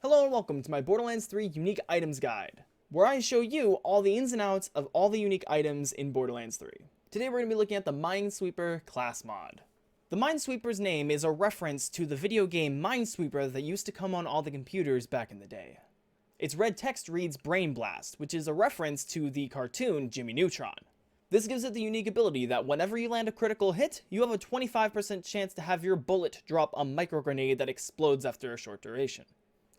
Hello and welcome to my Borderlands 3 Unique Items Guide, where I show you all the ins and outs of all the unique items in Borderlands 3. Today we're going to be looking at the Minesweeper class mod. The Minesweeper's name is a reference to the video game Minesweeper that used to come on all the computers back in the day. Its red text reads Brain Blast, which is a reference to the cartoon Jimmy Neutron. This gives it the unique ability that whenever you land a critical hit, you have a 25% chance to have your bullet drop a micro grenade that explodes after a short duration.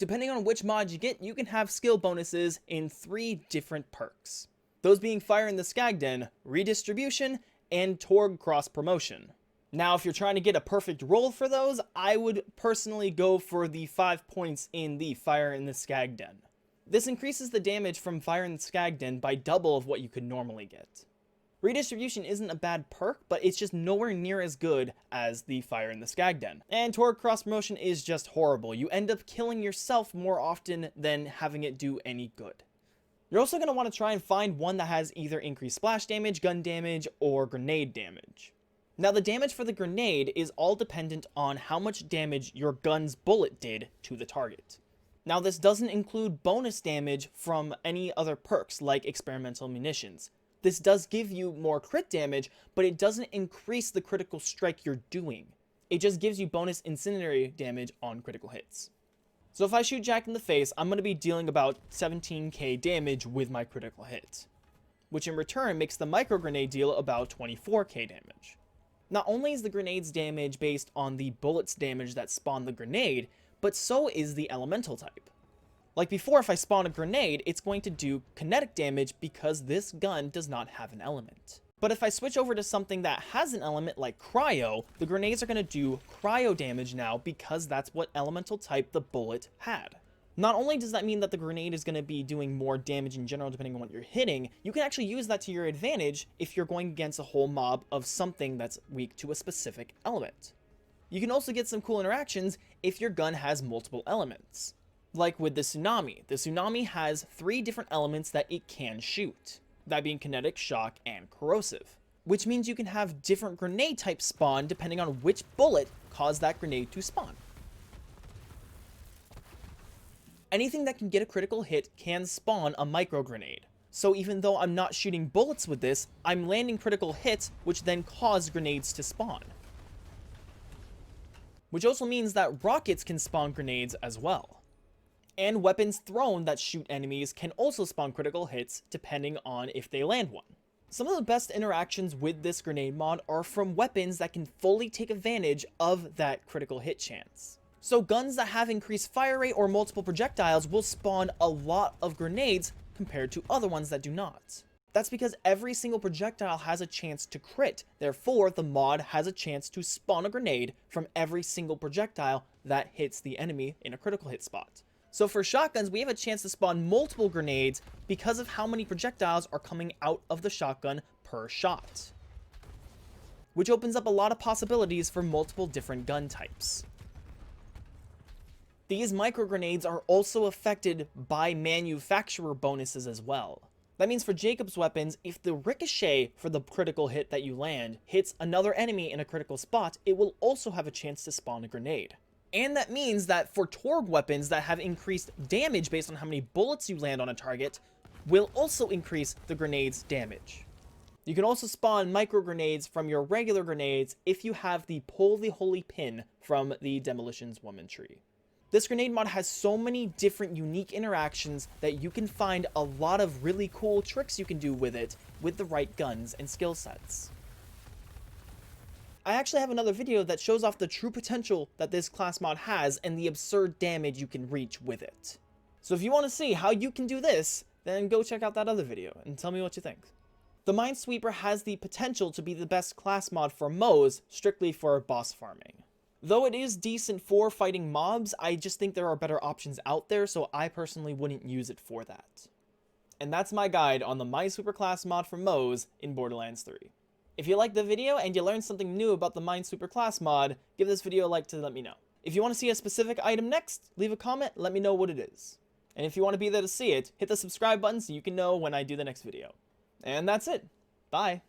Depending on which mod you get, you can have skill bonuses in 3 different perks. Those being Fire in the Skag Den, Redistribution, and Torg Cross Promotion. Now, if you're trying to get a perfect roll for those, I would personally go for the 5 points in the Fire in the Skag Den. This increases the damage from Fire in the Skag Den by double of what you could normally get. Redistribution isn't a bad perk, but it's just nowhere near as good as the Fire in the Skag Den. And Torg Cross Promotion is just horrible. You end up killing yourself more often than having it do any good. You're also going to want to try and find one that has either increased splash damage, gun damage, or grenade damage. Now, the damage for the grenade is all dependent on how much damage your gun's bullet did to the target. Now, this doesn't include bonus damage from any other perks like experimental munitions. This does give you more crit damage, but it doesn't increase the critical strike you're doing. It just gives you bonus incendiary damage on critical hits. So if I shoot Jack in the face, I'm going to be dealing about 17k damage with my critical hit, which in return makes the micro grenade deal about 24k damage. Not only is the grenade's damage based on the bullet's damage that spawn the grenade, but so is the elemental type. Like before, if I spawn a grenade, it's going to do kinetic damage because this gun does not have an element. But if I switch over to something that has an element like cryo, the grenades are going to do cryo damage now because that's what elemental type the bullet had. Not only does that mean that the grenade is going to be doing more damage in general depending on what you're hitting, you can actually use that to your advantage if you're going against a whole mob of something that's weak to a specific element. You can also get some cool interactions if your gun has multiple elements. Like with the Tsunami has 3 different elements that it can shoot, that being kinetic, shock, and corrosive, which means you can have different grenade types spawn depending on which bullet caused that grenade to spawn. Anything that can get a critical hit can spawn a micro grenade. So even though I'm not shooting bullets with this, I'm landing critical hits which then cause grenades to spawn. Which also means that rockets can spawn grenades as well. And weapons thrown that shoot enemies can also spawn critical hits depending on if they land one. Some of the best interactions with this grenade mod are from weapons that can fully take advantage of that critical hit chance. So guns that have increased fire rate or multiple projectiles will spawn a lot of grenades compared to other ones that do not. That's because every single projectile has a chance to crit. Therefore, the mod has a chance to spawn a grenade from every single projectile that hits the enemy in a critical hit spot. So for shotguns, we have a chance to spawn multiple grenades because of how many projectiles are coming out of the shotgun per shot, which opens up a lot of possibilities for multiple different gun types. These micro grenades are also affected by manufacturer bonuses as well. That means for Jacob's weapons, if the ricochet for the critical hit that you land hits another enemy in a critical spot, it will also have a chance to spawn a grenade. And that means that for Torg weapons that have increased damage based on how many bullets you land on a target, will also increase the grenade's damage. You can also spawn micro grenades from your regular grenades if you have the Pull the Holy Pin from the Demolitions Woman tree. This grenade mod has so many different unique interactions that you can find a lot of really cool tricks you can do with it with the right guns and skill sets. I actually have another video that shows off the true potential that this class mod has and the absurd damage you can reach with it. So if you want to see how you can do this, then go check out that other video and tell me what you think. The Minesweeper has the potential to be the best class mod for Moze, strictly for boss farming. Though it is decent for fighting mobs, I just think there are better options out there, so I personally wouldn't use it for that. And that's my guide on the Minesweeper class mod for Moze in Borderlands 3. If you liked the video and you learned something new about the Minesweeper class mod, give this video a like to let me know. If you want to see a specific item next, leave a comment, let me know what it is. And if you want to be there to see it, hit the subscribe button so you can know when I do the next video. And that's it. Bye.